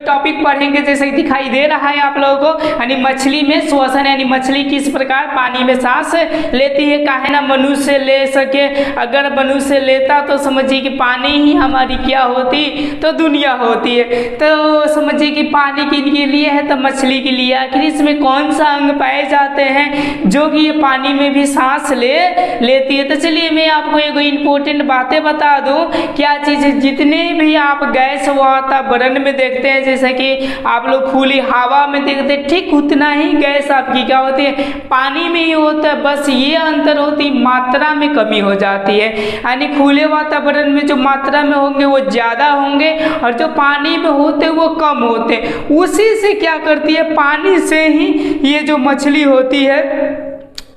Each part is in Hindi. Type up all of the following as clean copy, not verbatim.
टॉपिक पढ़ेंगे जैसे दिखाई दे रहा है आप लोगों को, यानी मछली में श्वसन, यानी मछली किस प्रकार पानी में सांस लेती है। काहे ना मनुष्य ले सके, अगर मनुष्य लेता तो समझिए कि पानी ही हमारी क्या होती, तो दुनिया होती है। तो समझिए कि पानी किनके लिए है, तो मछली के लिए। आखिर इसमें कौन सा अंग पाए जाते हैं जो कि ये पानी में भी सांस लेती है। तो चलिए मैं आपको एक इम्पोर्टेंट बातें बता दूं। क्या चीज़ है, जितने भी आप गैस वातावरण में देखते हैं, जैसे कि आप लोग खुली हवा में देखते हैं, ठीक उतना ही गैस आपकी क्या होती है, पानी में ही होता है। बस ये अंतर होती, मात्रा में कमी हो जाती है। यानी खुले वातावरण में जो मात्रा में होंगे वो ज़्यादा होंगे और जो पानी में होते वो कम होते। उसी से क्या करती है, पानी से ही ये जो मछली होती है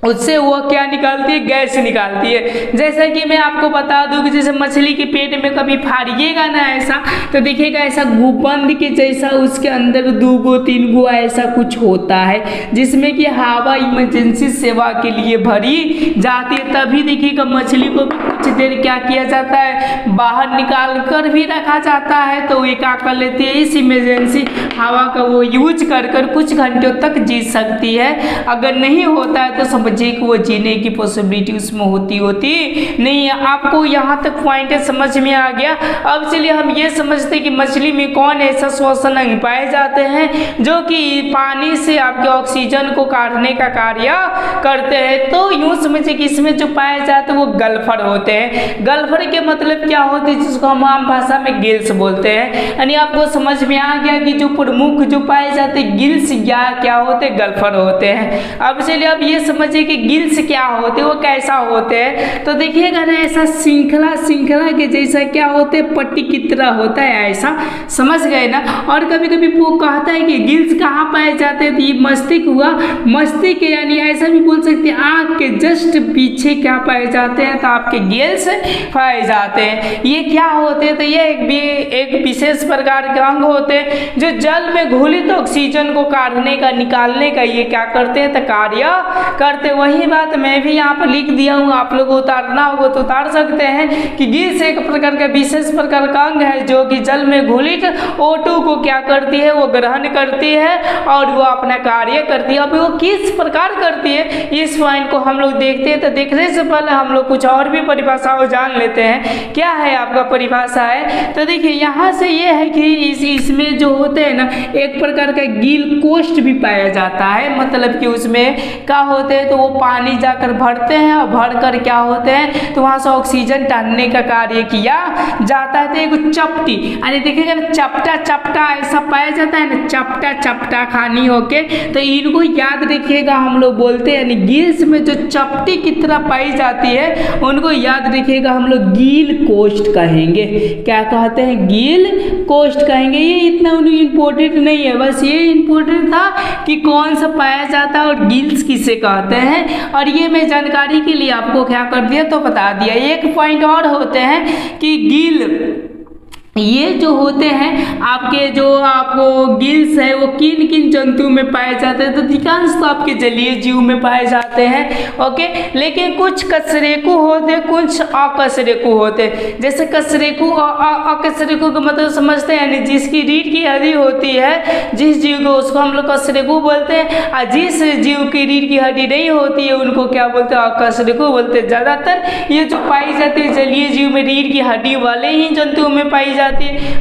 उससे वो क्या निकालती है, गैस निकालती है। जैसा कि मैं आपको बता दूं कि जैसे मछली के पेट में कभी फाड़िएगा ना ऐसा, तो देखिएगा ऐसा गुब्बंद के जैसा उसके अंदर 2 गो 3 गो ऐसा कुछ होता है, जिसमें कि हवा इमरजेंसी सेवा के लिए भरी जाती है। तभी देखिएगा मछली को भी कुछ देर क्या किया जाता है, बाहर निकाल कर भी रखा जाता है। तो ये क्या कर लेती है, इस इमरजेंसी हवा का वो यूज कर कुछ घंटों तक जी सकती है। अगर नहीं होता है तो समझिए कि वो जीने की पॉसिबिलिटी उसमें होती नहीं है। आपको यहाँ तक पॉइंट समझ में आ गया। अब चलिए हम ये समझते हैं कि मछली में कौन ऐसा श्वसन अंग पाए जाते हैं जो कि पानी से आपके ऑक्सीजन को काटने का कार्य करते हैं। तो यूँ समझिए कि इसमें जो पाए जाते हैं वो गल्फर होते हैं। गल्फर के मतलब क्या होते हैं, जिसको हम आम भाषा में गिल्स बोलते हैं। यानी आपको समझ में आ गया कि जो प्रमुख जो पाए जाते हैं गिल्स या क्या होते हैं, गल्फर होते हैं। अब चलिए अब ये समझिए कि गिल्स क्या होते हैं, वो कैसा होते हैं। तो देखिएगा ना ऐसा श्रृंखला के जैसा क्या होते हैं, पट्टी की तरह होता है, ऐसा समझ गए ना। और कभी कभी वो कहता है कि गिल्स कहाँ पाए जाते हैं, तो ये मस्तिष्क हुआ, मस्तिष्क यानी ऐसा भी बोल सकते हैं आँख के जस्ट पीछे क्या पाए जाते हैं, तो आपके गिल्स पाए जाते हैं। ये क्या होते हैं, तो ये एक विशेष प्रकार के अंग होते हैं जो जल में घुलित ऑक्सीजन को काढ़ने का निकालने का ये क्या करते हैं, तो कार्य करते। वही बात मैं भी यहाँ पर लिख दिया हूँ, आप लोग उतारना होगा तो उतार सकते हैं कि गिल्स एक प्रकार का विशेष प्रकार का अंग है जो कि जल में घुलित O2 को क्या करती है, वो ग्रहण करती है और वो अपना कार्य करती है। अब वो किस प्रकार करती है, इस पॉइंट को हम लोग देखते हैं। तो देखने से पहले हम लोग कुछ और भी परिभाषाओं जान लेते हैं। क्या है आपका परिभाषा है, तो देखिए यहाँ से ये है कि इसमें जो होते हैं ना, एक प्रकार का गिल कोष्ठ भी पाया जाता है। मतलब कि उसमें क्या होते हैं, तो वो पानी जाकर भरते हैं और भर कर क्या होते हैं, तो वहाँ से ऑक्सीजन टालने का कार्य किया जाता है। तो एक चपटी, यानी देखिएगा ना चपटा ऐसा पाया जाता है ना, चपटा खानी होके। तो इनको याद रखिएगा, हम लोग बोलते हैं यानी गिल्स में जो चपटी की तरह पाई जाती है उनको याद रखिएगा, हम लोग गिल कोष्ठ कहेंगे। क्या कहते हैं, गिल कोष्ठ कहेंगे। ये इतना इम्पोर्टेंट नहीं है, बस ये इम्पोर्टेंट था कि कौन सा पाया जाता है और गिल्स किसे कहते हैं। और ये मैं जानकारी के लिए आपको क्या कर दिया, तो बता दिया। एक पॉइंट और होते हैं कि गिल, ये जो होते हैं आपके, जो आपको गिल्स है वो किन किन जंतु में पाए जाते हैं, तो अधिकांश तो आपके जलीय जीव में पाए जाते हैं। ओके, लेकिन कुछ कशेरुकी होते हैं, कुछ अकशेरुकी होते हैं। जैसे कशेरुकी और अकशेरुकी का मतलब समझते हैं, यानी जिसकी रीढ़ की हड्डी होती है, जिस जीव को उसको हम लोग कशेरुकी बोलते हैं, और जिस जीव की रीढ़ की हड्डी नहीं होती है उनको क्या बोलते हैं, अकशेरुकी बोलते हैं। ज़्यादातर ये जो पाई जाती है जलीय जीव में रीढ़ की हड्डी वाले ही जंतुओं में पाई जाती है।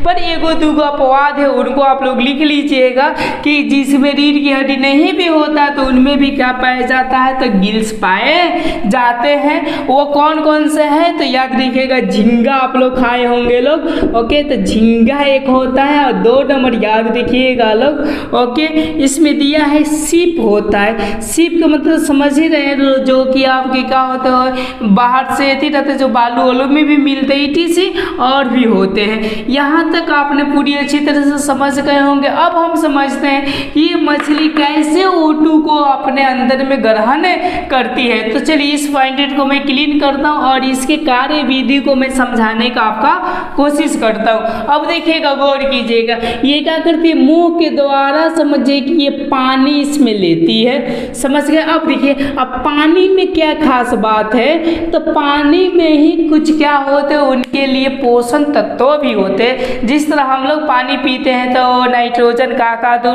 पर एगो दूगो अपवाद है, उनको आप लोग लिख लीजिएगा कि जिसमें रीढ़ की हड्डी नहीं भी होता तो उनमें भी क्या पाया जाता है, तो गिल्स पाए जाते हैं। वो कौन कौन से हैं, तो याद रखिएगा, झींगा आप लोग खाए होंगे लोग। ओके, तो झींगा एक होता है और 2 नंबर याद रखिएगा लोग। ओके, इसमें दिया है सीप होता है। सीप का मतलब समझ ही रहे हैं, जो कि आपके क्या होता है, बाहर से एथी रहते जो बालू वालों में भी मिलते हैं, ETC और भी होते हैं। यहाँ तक आपने पूरी अच्छी तरह से समझ गए होंगे। अब हम समझते हैं कि ये मछली कैसे O2 को अपने अंदर में ग्रहण करती है। तो चलिए इस पॉइंट को मैं क्लीन करता हूँ और इसके कार्य विधि को मैं समझाने का आपका कोशिश करता हूँ। अब देखिएगा, गौर कीजिएगा, ये क्या करती है, मुंह के द्वारा समझिए कि ये पानी इसमें लेती है। समझ गए। अब देखिए, अब पानी में क्या खास बात है, तो पानी में ही कुछ क्या होते हैं, उनके लिए पोषण तत्व भी होते। जिस तरह हम लोग पानी पीते हैं तो नाइट्रोजन का तो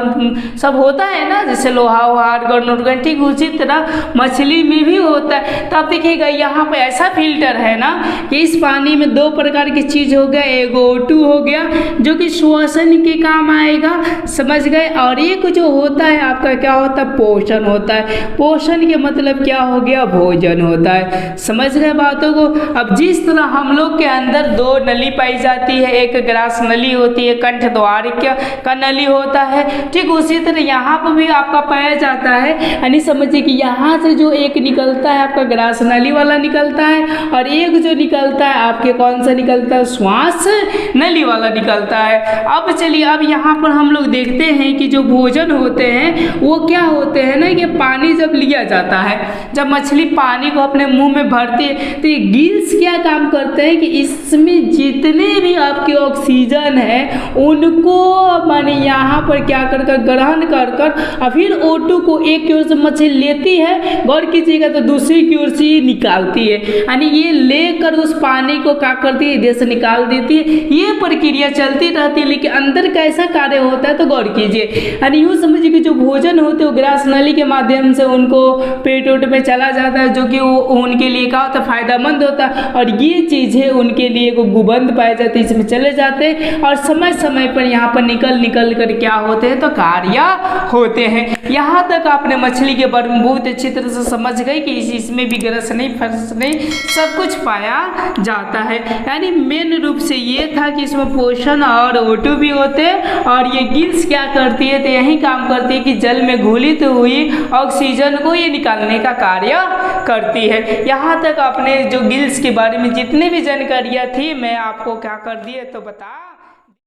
सब होता है ना, जैसे लोहा आर्गन उर्गन, ठीक उसी तरह मछली में भी होता है। तो आप देखिएगा यहाँ पे ऐसा फिल्टर है ना कि इस पानी में दो प्रकार की चीज़ हो गया, एक O2 हो गया जो कि श्वसन के काम आएगा, समझ गए, और एक जो होता है आपका क्या होता है, पोषण होता है। पोषण के मतलब क्या हो गया, भोजन होता है, समझ गए बातों को। अब जिस तरह हम लोग के अंदर दो नली पाई जाती है, एक ग्रास नली होती है, कंठ द्वार का नली होता है, ठीक उसी तरह यहाँ पर भी आपका पाया जाता है। यानी समझिए कि यहाँ से जो एक निकलता है आपका ग्रास नली वाला निकलता है, और एक जो निकलता है आपके कौन सा निकलता है, श्वास नली वाला निकलता है। अब चलिए अब यहाँ पर हम लोग देखते हैं कि जो भोजन होते हैं वो क्या होते हैं ना, कि पानी जब लिया जाता है, जब मछली पानी को अपने मुंह में भरती है तो ये गिल्स क्या काम करते हैं कि इसमें जितने भी आपके ऑक्सीजन है उनको माने यहाँ पर क्या कर ग्रहण कर और फिर O2 को एक की ओर से मछली लेती है, गौर कीजिएगा, तो दूसरी की ओर से ये निकालती है। यानी ये लेकर उस पानी को क्या करती है, इधर से निकाल देती है। ये प्रक्रिया चलती रहती है, लेकिन अंदर कैसा कार्य होता है तो गौर कीजिए। यानी यूँ समझिए कि जो भोजन होते हैं वो ग्रास नली के माध्यम से उनको पेट उट में चला जाता है, जो कि वो उनके लिए क्या होता है, फायदेमंद होता है। और ये चीज़ें उनके लिए को गुबंद पाए जाते हैं, इसमें चले जाते हैं और समय समय पर यहाँ पर निकल कर क्या होते हैं तो कार्य होते हैं। यहाँ तक आपने मछली के बारे में बहुत अच्छी तरह से समझ गए कि इसमें भी ग्रस नहीं फंस नहीं सब कुछ पाया जाता है। यानी मेन रूप से ये था कि इसमें पोषण और O2 भी होते हैं, और ये गिल्स क्या करती है तो यही काम करती है कि जल में घुलित हुई ऑक्सीजन को ये निकालने का कार्य करती है। यहाँ तक आपने जो गिल्स के बारे में जितनी भी जानकारियाँ थी मैं आपको क्या कर दिए तो बता